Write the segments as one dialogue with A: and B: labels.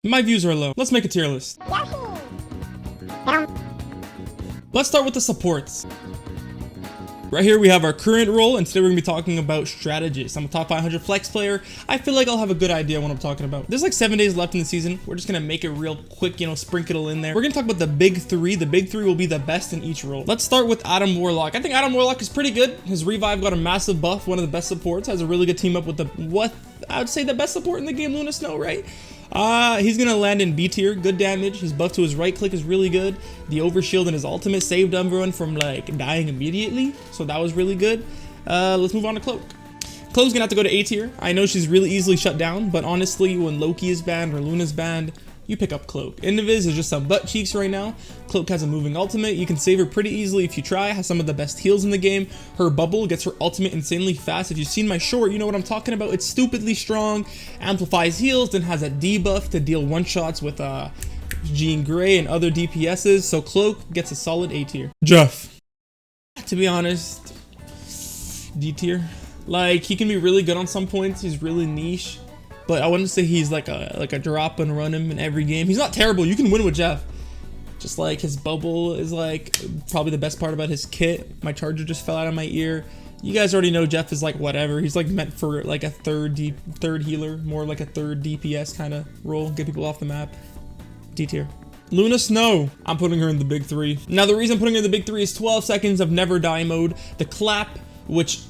A: My views are low. Let's make a tier list. Let's start with the supports. Right here we have our current role, and today we're gonna be talking about strategists. I'm a top 500 flex player. I feel like I'll have a good idea what I'm talking about. There's like 7 days left in the season. We're just gonna make it real quick, sprinkle in there. We're gonna talk about the big three. The big three will be the best in each role. Let's start with Adam Warlock. I think Adam Warlock is pretty good. His revive got a massive buff, one of the best supports, has a really good team up with I would say the best support in the game, Luna Snow, right? He's gonna land in B tier, good damage. His buff to his right click is really good. The overshield and his ultimate saved everyone from like dying immediately, so that was really good. Let's move on to Cloak. Cloak's gonna have to go to A tier. I know she's really easily shut down, but honestly, when Loki is banned or Luna's banned, you pick up Cloak. Invis is just some butt cheeks right now. Cloak has a moving ultimate. You can save her pretty easily if you try. Has some of the best heals in the game. Her bubble gets her ultimate insanely fast. If you've seen my short, you know what I'm talking about. It's stupidly strong, amplifies heals, then has a debuff to deal one-shots with Jean Grey and other DPSs. So Cloak gets a solid A tier. Jeff, to be honest, D tier. Like, he can be really good on some points. He's really niche. But I wouldn't say he's like a drop and run him in every game. He's not terrible. You can win with Jeff. Just like his bubble is like probably the best part about his kit. My charger just fell out of my ear. You guys already know Jeff is like whatever. He's like meant for like a third healer, more like a third DPS kind of role. Get people off the map. D tier. Luna Snow. I'm putting her in the big three. Now the reason I'm putting her in the big three is 12 seconds of never die mode. The clap, which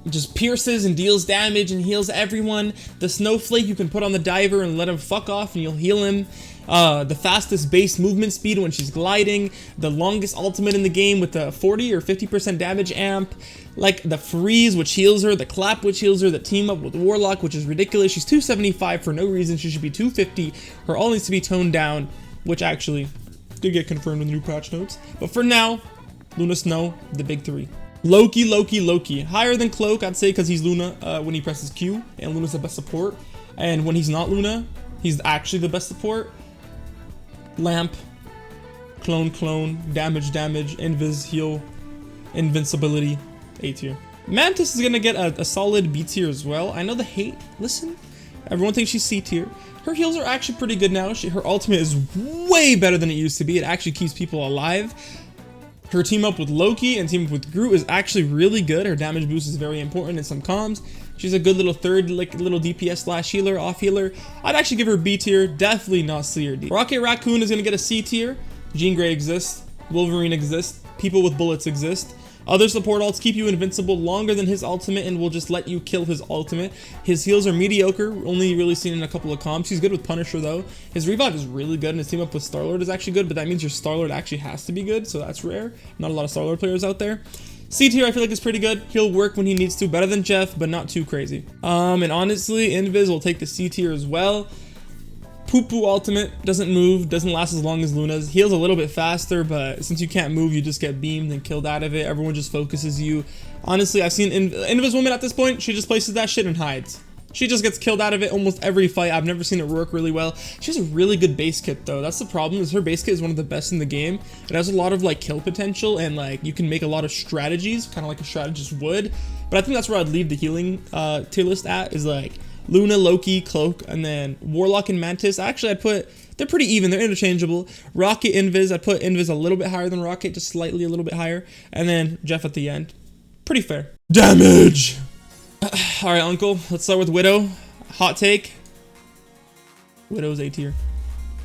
A: just pierces and deals damage and heals everyone. The snowflake you can put on the diver and let him fuck off and you'll heal him. The fastest base movement speed when she's gliding. The longest ultimate in the game with the 40 or 50% damage amp. Like the freeze, which heals her. The clap, which heals her. The team up with Warlock, which is ridiculous. She's 275 for no reason. She should be 250. Her all needs to be toned down, which actually did get confirmed in the new patch notes. But for now, Luna Snow, the big three. Loki. Higher than Cloak, I'd say, because he's Luna when he presses Q, and Luna's the best support. And when he's not Luna, he's actually the best support. Lamp, clone, damage, invis, heal, invincibility, A tier. Mantis is gonna get a solid B tier as well. I know the hate, listen, everyone thinks she's C tier. Her heals are actually pretty good now. Her ultimate is way better than it used to be. It actually keeps people alive. Her team up with Loki and team up with Groot is actually really good. Her damage boost is very important in some comms. She's a good little third, like little DPS slash healer, off healer. I'd actually give her B tier, definitely not C or D. Rocket Raccoon is gonna get a C tier. Jean Grey exists, Wolverine exists, people with bullets exist. Other support ults keep you invincible longer than his ultimate and will just let you kill his ultimate. His heals are mediocre, only really seen in a couple of comps. He's good with Punisher though. His revive is really good and his team up with Star-Lord is actually good, but that means your Star-Lord actually has to be good, so that's rare. Not a lot of Star-Lord players out there. C tier I feel like is pretty good. He'll work when he needs to, better than Jeff, but not too crazy. And honestly, Invis will take the C tier as well. Poo ultimate doesn't move, doesn't last as long as Luna's. Heals a little bit faster, but since you can't move, you just get beamed and killed out of it. Everyone just focuses you. Honestly, I've seen Invis woman at this point. She just places that shit and hides. She just gets killed out of it almost every fight. I've never seen it work really well. She has a really good base kit though. That's the problem, is her base kit is one of the best in the game. It has a lot of like kill potential and like you can make a lot of strategies, kind of like a strategist would. But I think that's where I'd leave the healing tier list at, is like Luna, Loki, Cloak, and then Warlock and Mantis. Actually, they're pretty even. They're interchangeable. Rocket, Invis. I'd put Invis a little bit higher than Rocket, just slightly a little bit higher. And then Jeff at the end. Pretty fair. Damage! All right, Uncle. Let's start with Widow. Hot take. Widow's A tier.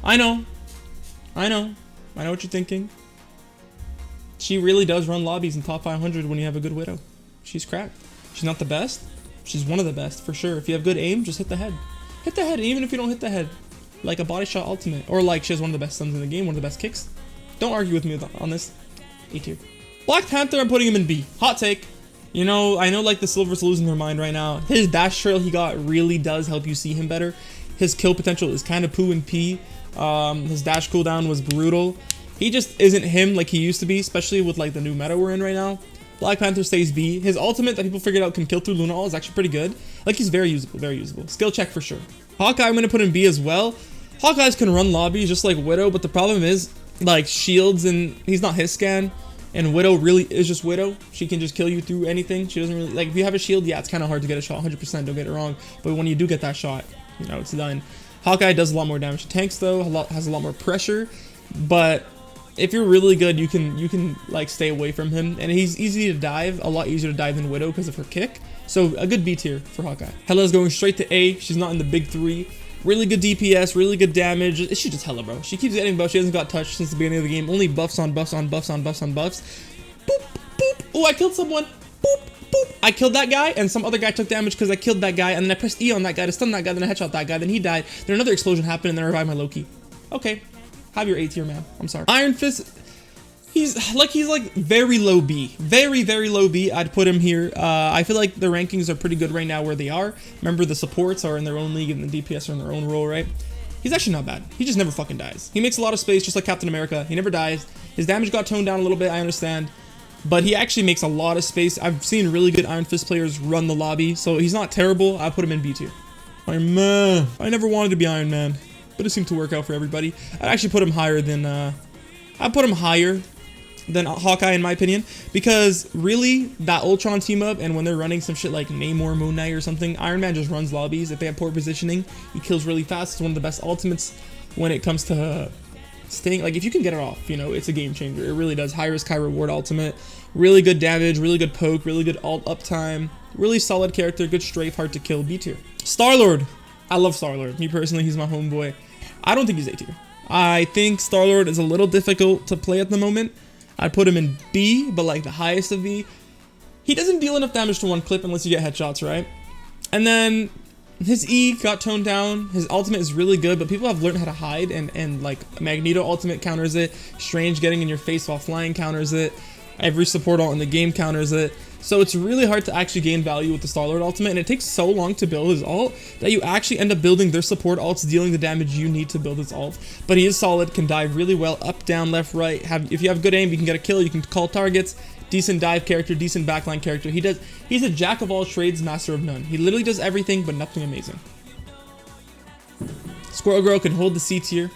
A: I know what you're thinking. She really does run lobbies in top 500 when you have a good Widow. She's cracked. She's not the best. She's one of the best, for sure. If you have good aim, just hit the head. Hit the head, even if you don't hit the head. Like a body shot ultimate. Or like she has one of the best stuns in the game, one of the best kicks. Don't argue with me on this. A tier. Black Panther, I'm putting him in B. Hot take. I know like the Silver's losing their mind right now. His dash trail he got really does help you see him better. His kill potential is kind of poo and pee. His dash cooldown was brutal. He just isn't him like he used to be, especially with like the new meta we're in right now. Black Panther stays B. His ultimate that people figured out can kill through Luna All is actually pretty good. Like, he's very usable, very usable. Skill check for sure. Hawkeye I'm gonna put in B as well. Hawkeyes can run lobbies just like Widow, but the problem is like shields, and he's not his scan. And Widow really is just Widow. She can just kill you through anything. She doesn't really, like, if you have a shield, yeah, it's kind of hard to get a shot, 100%, don't get it wrong. But when you do get that shot, it's done. Hawkeye does a lot more damage to tanks though, has a lot more pressure, but if you're really good, you can like stay away from him, and he's easy to dive, a lot easier to dive than Widow because of her kick. So a good B tier for Hawkeye. Hela's going straight to A. She's not in the big 3. Really good DPS, really good damage. She's just Hela, bro. She keeps getting buffs. She hasn't got touched since the beginning of the game. Only buffs on buffs on buffs on buffs on buffs. Boop, boop. Oh, I killed someone. Boop, boop. I killed that guy, and some other guy took damage because I killed that guy, and then I pressed E on that guy to stun that guy, then I headshot that guy, then he died. Then another explosion happened, and then I revived my Loki. Okay. Have your A tier, man. I'm sorry. Iron Fist, he's like very low B. Very, very low B. I'd put him here. I feel like the rankings are pretty good right now where they are. Remember, the supports are in their own league and the DPS are in their own role, right? He's actually not bad. He just never fucking dies. He makes a lot of space, just like Captain America. He never dies. His damage got toned down a little bit, I understand. But he actually makes a lot of space. I've seen really good Iron Fist players run the lobby, so he's not terrible. I put him in B tier. Iron Man. I never wanted to be Iron Man, but it seemed to work out for everybody. I'd actually put him higher than Hawkeye in my opinion, because really that Ultron team up, and when they're running some shit like Namor, Moon Knight or something, Iron Man just runs lobbies. If they have poor positioning, he kills really fast. It's one of the best ultimates when it comes to staying, like if you can get it off, you know, it's a game changer. It really does. High risk, high reward ultimate. Really good damage, really good poke, really good ult uptime, really solid character, good strafe, hard to kill. B tier. Star-Lord. I love Star-Lord. Me personally, he's my homeboy. I don't think he's A tier. I think Star-Lord is a little difficult to play at the moment. I'd put him in B, but like the highest of B. He doesn't deal enough damage to one clip unless you get headshots, right? And then his E got toned down. His ultimate is really good, but people have learned how to hide, and like Magneto ultimate counters it. Strange getting in your face while flying counters it. Every support ult in the game counters it. So it's really hard to actually gain value with the Star-Lord ultimate, and it takes so long to build his ult that you actually end up building their support ults, dealing the damage you need to build his ult. But he is solid, can dive really well, up, down, left, right. If you have good aim, you can get a kill, you can call targets. Decent dive character, decent backline character. He's a jack of all trades, master of none. He literally does everything, but nothing amazing. Squirrel Girl can hold the C tier.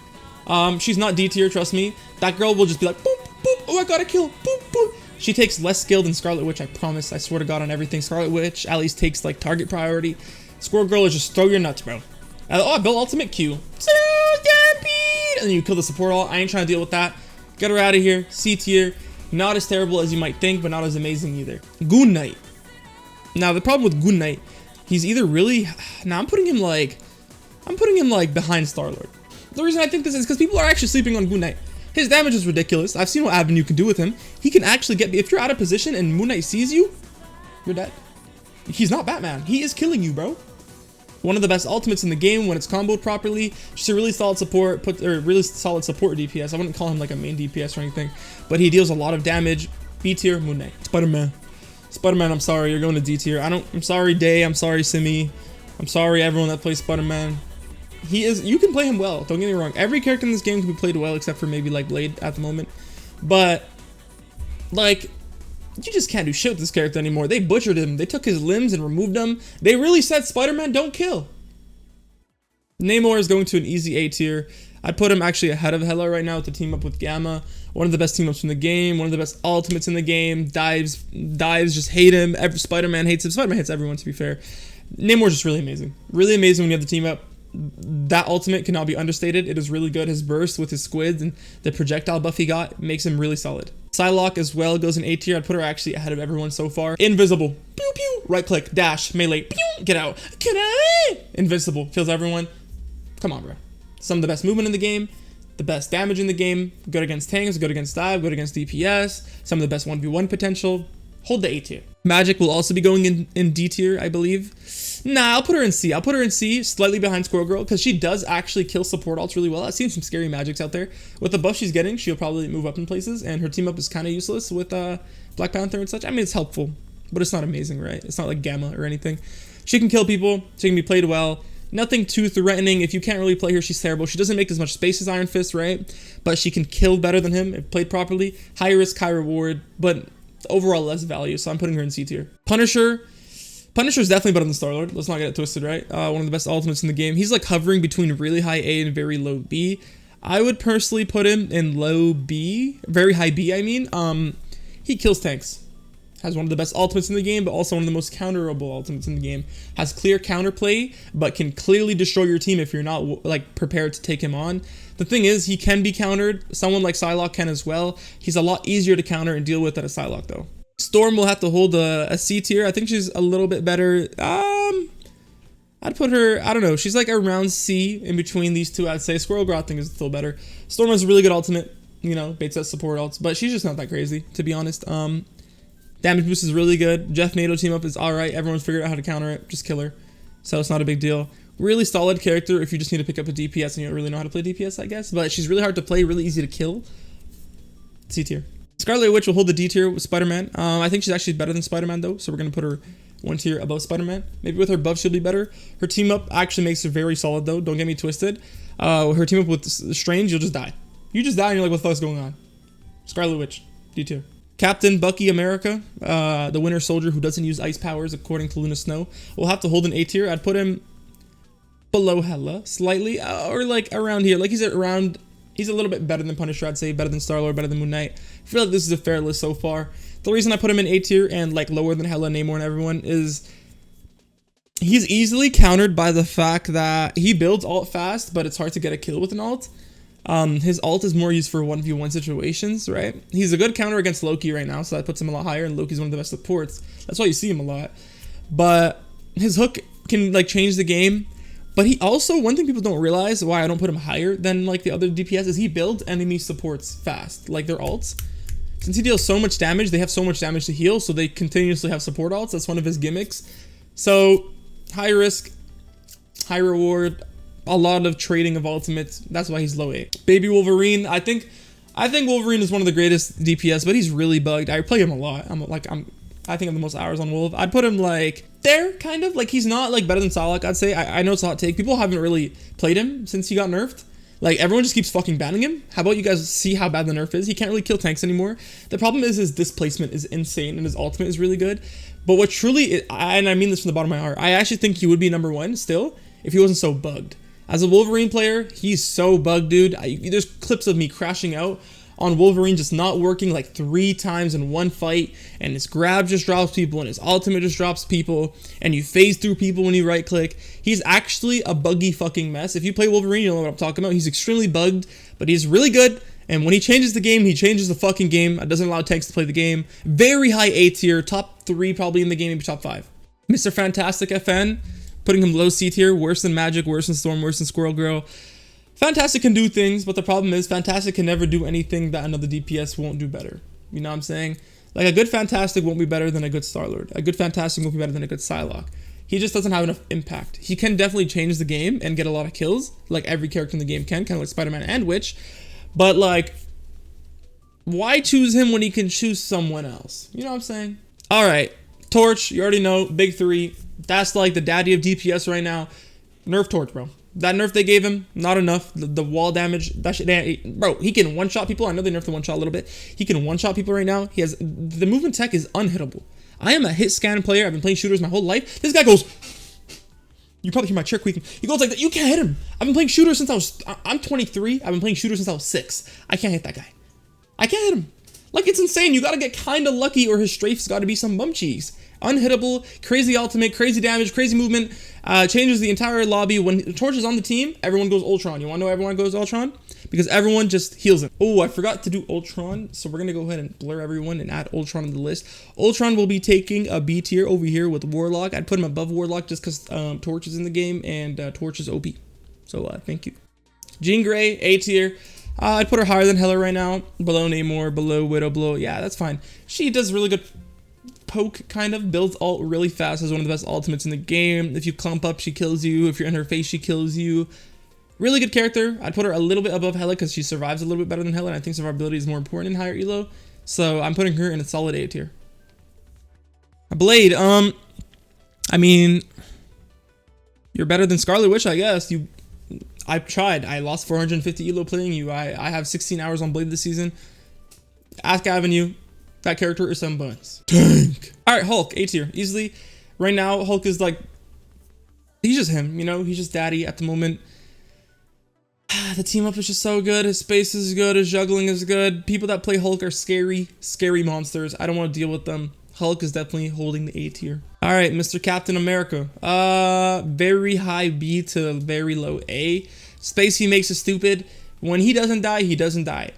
A: She's not D tier, trust me. That girl will just be like, boop, boop, oh, I got a kill, boop, boop. She takes less skill than Scarlet Witch, I promise. I swear to God on everything. Scarlet Witch at least takes like target priority. Squirrel Girl is just throw your nuts, bro. Oh, I built ultimate Q. So stampede! And then you kill the support ult. I ain't trying to deal with that. Get her out of here. C tier. Not as terrible as you might think, but not as amazing either. Goon Knight. Now, the problem with Goon Knight, he's either really... Now, I'm putting him like behind Star-Lord. The reason I think this is because people are actually sleeping on Goon Knight. His damage is ridiculous. I've seen what Avenue can do with him. He can actually get... If you're out of position and Moon Knight sees you, you're dead. He's not Batman. He is killing you, bro. One of the best ultimates in the game when it's comboed properly. Just a really solid support, really solid support DPS. I wouldn't call him like a main DPS or anything, but he deals a lot of damage. B tier, Moon Knight. Spider-Man. Spider-Man, I'm sorry, you're going to D tier. I'm sorry, Day. I'm sorry, Simi. I'm sorry, everyone that plays Spider-Man. You can play him well, don't get me wrong. Every character in this game can be played well except for maybe like Blade at the moment. But like, you just can't do shit with this character anymore. They butchered him. They took his limbs and removed them. They really said Spider-Man don't kill. Namor is going to an easy A tier. I'd put him actually ahead of Hela right now to team up with Gamma. One of the best team ups in the game. One of the best ultimates in the game. Dives just hate him. Spider-Man hates him. Spider-Man hates everyone, to be fair. Namore's just really amazing. Really amazing when you have the team up. That ultimate cannot be understated. It is really good. His burst with his squids and the projectile buff he got makes him really solid. Psylocke as well goes in A tier. I'd put her actually ahead of everyone so far. Invisible. Pew pew. Right click. Dash. Melee. Pew. Get out. Get out. Invincible. Kills everyone. Come on, bro. Some of the best movement in the game. The best damage in the game. Good against tanks. Good against dive. Good against DPS. Some of the best 1v1 potential. Hold the A tier. Magic will also be going in D tier, I believe. Nah, I'll put her in C. I'll put her in C, slightly behind Squirrel Girl, because she does actually kill support ults really well. I've seen some scary magics out there. With the buff she's getting, she'll probably move up in places, and her team up is kind of useless with Black Panther and such. I mean, it's helpful, but it's not amazing, right? It's not like Gamma or anything. She can kill people. She can be played well. Nothing too threatening. If you can't really play her, she's terrible. She doesn't make as much space as Iron Fist, right? But she can kill better than him if played properly. High risk, high reward, but overall less value, so I'm putting her in C tier. Punisher is definitely better than Star-Lord. Let's not get it twisted, right? One of the best ultimates in the game. He's like hovering between really high A and very low B. I would personally put him in low B, very high B, I mean. He kills tanks. Has one of the best ultimates in the game, but also one of the most counterable ultimates in the game. Has clear counterplay, but can clearly destroy your team if you're not like prepared to take him on. The thing is, he can be countered. Someone like Psylocke can as well. He's a lot easier to counter and deal with than a Psylocke though. Storm will have to hold a C tier. I think she's a little bit better. I'd put her, I don't know, she's like around C in between these two, I'd say. Squirrel Girl I think is still better. Storm has a really good ultimate, you know, baits out support ults, but she's just not that crazy, to be honest. Damage boost is really good. Jeff NATO team up is alright. Everyone's figured out how to counter it. Just kill her. So it's not a big deal. Really solid character if you just need to pick up a DPS and you don't really know how to play DPS, I guess. But she's really hard to play, really easy to kill. C tier. Scarlet Witch will hold the D tier with Spider-Man. I think she's actually better than Spider-Man though, so we're going to put her one tier above Spider-Man. Maybe with her buff she'll be better. Her team up actually makes her very solid though, don't get me twisted. Her team up with Strange, you'll just die. You just die and you're like, what the fuck's going on? Scarlet Witch, D tier. Captain Bucky America, the Winter Soldier who doesn't use ice powers according to Luna Snow, will have to hold an A tier. I'd put him below Hela slightly, or like around here. Like he's a little bit better than Punisher, I'd say, better than Star-Lord, better than Moon Knight. I feel like this is a fair list so far. The reason I put him in A tier and like lower than Hela, Namor, and everyone is he's easily countered by the fact that he builds ult fast, but it's hard to get a kill with an ult. His ult is more used for 1v1 situations, right? He's a good counter against Loki right now, so that puts him a lot higher, and Loki's one of the best supports. That's why you see him a lot. But his hook can like change the game. But he also, one thing people don't realize, why I don't put him higher than like the other DPS, is he builds enemy supports fast, like their ults. Since he deals so much damage, they have so much damage to heal, so they continuously have support ults. That's one of his gimmicks. So, high risk, high reward, a lot of trading of ultimates. That's why he's low A. Baby Wolverine, I think Wolverine is one of the greatest DPS, but he's really bugged. I play him a lot. I think I'm the most hours on Wolf. I'd put him like there, kind of. Like he's not like better than Psylocke, I'd say. I know it's a hot take. People haven't really played him since he got nerfed. Like everyone just keeps fucking banning him. How about you guys see how bad the nerf is? He can't really kill tanks anymore. The problem is his displacement is insane and his ultimate is really good. But what truly, and I mean this from the bottom of my heart, I actually think he would be number one still if he wasn't so bugged. As a Wolverine player, he's so bugged, dude. There's clips of me crashing out on Wolverine just not working like 3 times in one fight, and his grab just drops people and his ultimate just drops people, and you phase through people when you right click. He's actually a buggy fucking mess. If you play Wolverine, you know what I'm talking about. He's extremely bugged, but he's really good, and when he changes the game, he changes the fucking game. It doesn't allow tanks to play the game. Very high A tier, top 3 probably in the game, maybe top 5. Mr. Fantastic FN, putting him low C tier, worse than Magic, worse than Storm, worse than Squirrel Girl. Fantastic can do things, but the problem is Fantastic can never do anything that another DPS won't do better. You know what I'm saying? Like a good Fantastic won't be better than a good Star-Lord. A good Fantastic won't be better than a good Psylocke. He just doesn't have enough impact. He can definitely change the game and get a lot of kills, like every character in the game can, kind of like Spider-Man and Witch. But like, why choose him when he can choose someone else? You know what I'm saying? All right, Torch, you already know, big 3. That's like the daddy of DPS right now. Nerf Torch, bro. That nerf they gave him, not enough. The wall damage, that shit, bro, he can one-shot people. I know they nerfed the one-shot a little bit. He can one-shot people right now. He has, the movement tech is unhittable. I am a hit scan player. I've been playing shooters my whole life. This guy goes, you probably hear my chair creaking. He goes like that. You can't hit him. I've been playing shooters since I'm 23. I've been playing shooters since I was 6. I can't hit that guy. I can't hit him. Like, it's insane. You gotta get kind of lucky or his strafe's gotta be some bum cheese. Unhittable, crazy ultimate, crazy damage, crazy movement, changes the entire lobby. When Torch is on the team, everyone goes Ultron. You wanna know why everyone goes Ultron? Because everyone just heals him. Oh, I forgot to do Ultron, so we're gonna go ahead and blur everyone and add Ultron on the list. Ultron will be taking a B tier over here with Warlock. I'd put him above Warlock just because Torch is in the game and Torch is OP. So thank you. Jean Grey, A tier. I'd put her higher than Hela right now. Below Namor, below Widow, below, yeah, that's fine. She does really good poke, kind of builds ult really fast, has one of the best ultimates in the game. If you clump up, she kills you. If you're in her face, she kills you. Really good character. I'd put her a little bit above Hela because she survives a little bit better than Hela, and I think survivability is more important in higher elo. So I'm putting her in a solid A tier. Blade, I mean, you're better than Scarlet Witch, I guess. I've tried. I lost 450 elo playing you. I have 16 hours on Blade this season. Ask Avenue. That character is some buns. Tank. All right, Hulk, A tier, easily. Right now, Hulk is like, he's just him, you know? He's just daddy at the moment. The team up is just so good. His space is good. His juggling is good. People that play Hulk are scary, scary monsters. I don't want to deal with them. Hulk is definitely holding the A tier. All right, Mr. Captain America. Very high B to very low A. Space he makes is stupid. When he doesn't die, he doesn't die.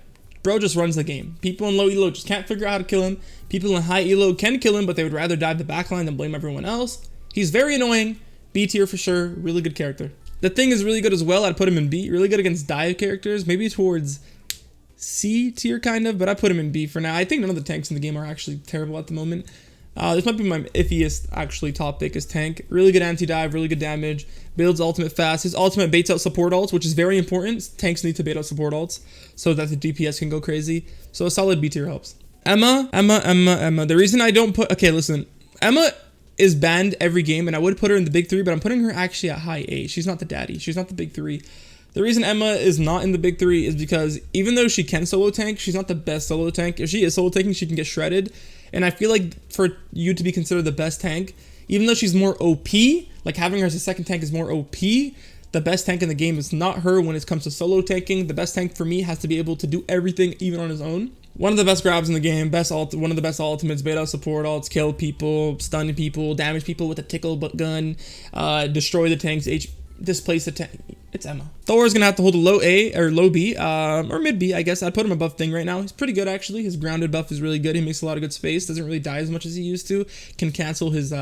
A: Bro just runs the game. People in low elo just can't figure out how to kill him. People in high elo can kill him, but they would rather dive the backline than blame everyone else. He's very annoying. B tier for sure. Really good character. The thing is really good as well. I'd put him in B. Really good against dive characters. Maybe towards C tier kind of, but I put him in B for now. I think none of the tanks in the game are actually terrible at the moment. This might be my iffiest actually top pick is tank. Really good anti-dive, really good damage. Builds ultimate fast. His ultimate baits out support ults, which is very important. Tanks need to bait out support ults so that the DPS can go crazy. So a solid B tier helps. Emma. The reason I don't put... Okay, listen. Emma is banned every game, and I would put her in the big three, but I'm putting her actually at high A. She's not the daddy. She's not the big three. The reason Emma is not in the big three is because even though she can solo tank, she's not the best solo tank. If she is solo tanking, she can get shredded. And I feel like for you to be considered the best tank, even though she's more OP, like having her as a second tank is more OP, the best tank in the game is not her when it comes to solo tanking. The best tank for me has to be able to do everything even on his own. One of the best grabs in the game, one of the best ultimates, bait out support ults, kill people, stun people, damage people with a tickle gun, destroy the tanks, displace the tank. It's Emma. Thor is gonna have to hold a low A or low B, or mid B, I guess. I'd put him above Thing right now. He's pretty good actually. His grounded buff is really good. He makes a lot of good space. Doesn't really die as much as he used to. Can cancel his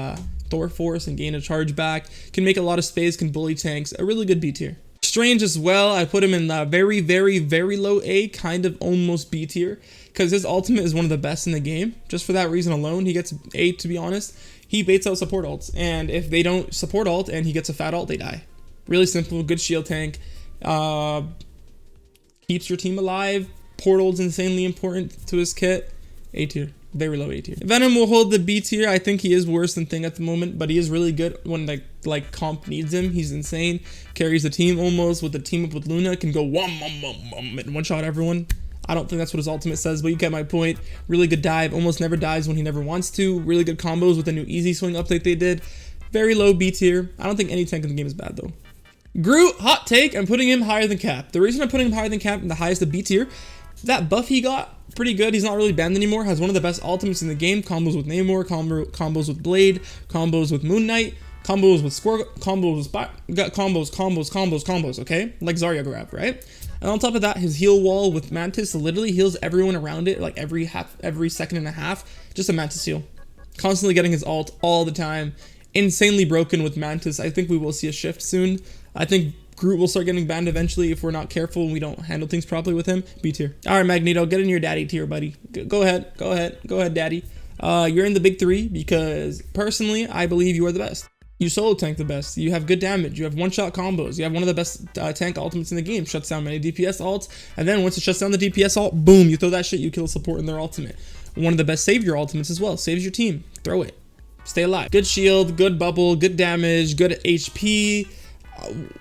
A: Thor force and gain a charge back. Can make a lot of space. Can bully tanks. A really good B tier. Strange as well. I put him in the very, very, very low A, kind of almost B tier, because his ultimate is one of the best in the game. Just for that reason alone, he gets A. To be honest, he baits out support ults, and if they don't support ult and he gets a fat ult, they die. Really simple, good shield tank, keeps your team alive. Portal's insanely important to his kit. A tier, very low A tier. Venom will hold the B tier. I think he is worse than Thing at the moment, but he is really good when like comp needs him. He's insane, carries the team almost. With the team up with Luna, can go and one shot everyone. I don't think that's what his ultimate says, but you get my point. Really good dive, almost never dies when he never wants to. Really good combos with the new easy swing update they did. Very low B tier. I don't think any tank in the game is bad though. Groot, hot take, I'm putting him higher than Cap. The reason I'm putting him higher than Cap and the highest of B tier, that buff he got, pretty good. He's not really banned anymore. Has one of the best ultimates in the game. Combos with Namor, combos with Blade, combos with Moon Knight, combos with combos, okay? Like Zarya grab, right? And on top of that, his heal wall with Mantis literally heals everyone around it, like every second and a half. Just a Mantis heal. Constantly getting his ult all the time. Insanely broken with Mantis. I think we will see a shift soon. I think Groot will start getting banned eventually if we're not careful and we don't handle things properly with him. B tier. All right, Magneto, get in your daddy tier, buddy. Go ahead, daddy. You're in the big three because personally, I believe you are the best. You solo tank the best. You have good damage. You have one-shot combos. You have one of the best tank ultimates in the game. Shuts down many DPS ults. And then once it shuts down the DPS ult, boom, you throw that shit, you kill support in their ultimate. One of the best savior ultimates as well. Saves your team. Throw it. Stay alive. Good shield, good bubble, good damage, good HP.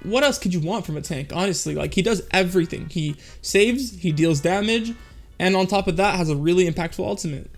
A: What else could you want from a tank? Honestly, like he does everything. He saves, he deals damage, and on top of that has a really impactful ultimate.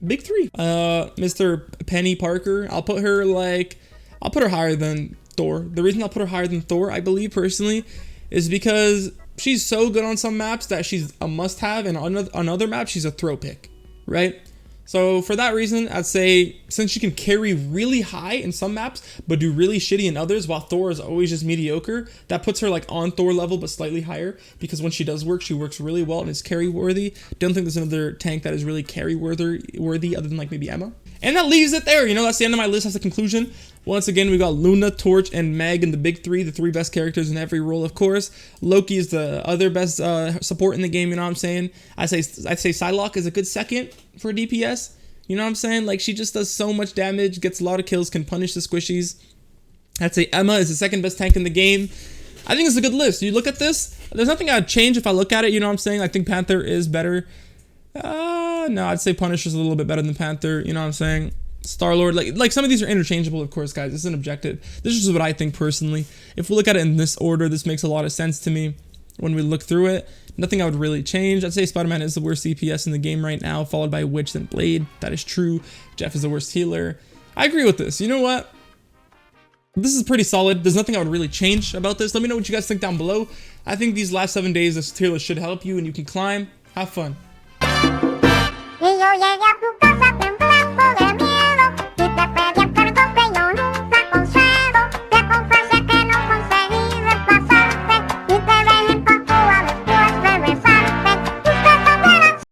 A: Big three. Mr. Penny Parker, I'll put her higher than Thor. The reason I'll put her higher than Thor, I believe personally, is because she's so good on some maps that she's a must-have, and on other maps she's a throw pick, right? So for that reason, I'd say since she can carry really high in some maps, but do really shitty in others, while Thor is always just mediocre, that puts her like on Thor level, but slightly higher, because when she does work, she works really well and is carry worthy. Don't think there's another tank that is really carry worthy other than like maybe Emma. And that leaves it there. You know, that's the end of my list. That's the conclusion. Once again, we got Luna, Torch, and Meg in the big three, the three best characters in every role, of course. Loki is the other best support in the game, you know what I'm saying? I'd say Psylocke is a good second for DPS. You know what I'm saying? Like, she just does so much damage, gets a lot of kills, can punish the squishies. I'd say Emma is the second best tank in the game. I think it's a good list. You look at this, there's nothing I'd change if I look at it, you know what I'm saying? I think Panther is better. No, I'd say Punisher's a little bit better than Panther, you know what I'm saying? Star-Lord, like some of these are interchangeable, of course, guys. This is an objective. This is just what I think personally. If we look at it in this order, this makes a lot of sense to me when we look through it. Nothing I would really change. I'd say Spider-Man is the worst CPS in the game right now, followed by Witch, then Blade. That is true. Jeff is the worst healer. I agree with this. You know what? This is pretty solid. There's nothing I would really change about this. Let me know what you guys think down below. I think these last 7 days, this tier list should help you and you can climb. Have fun.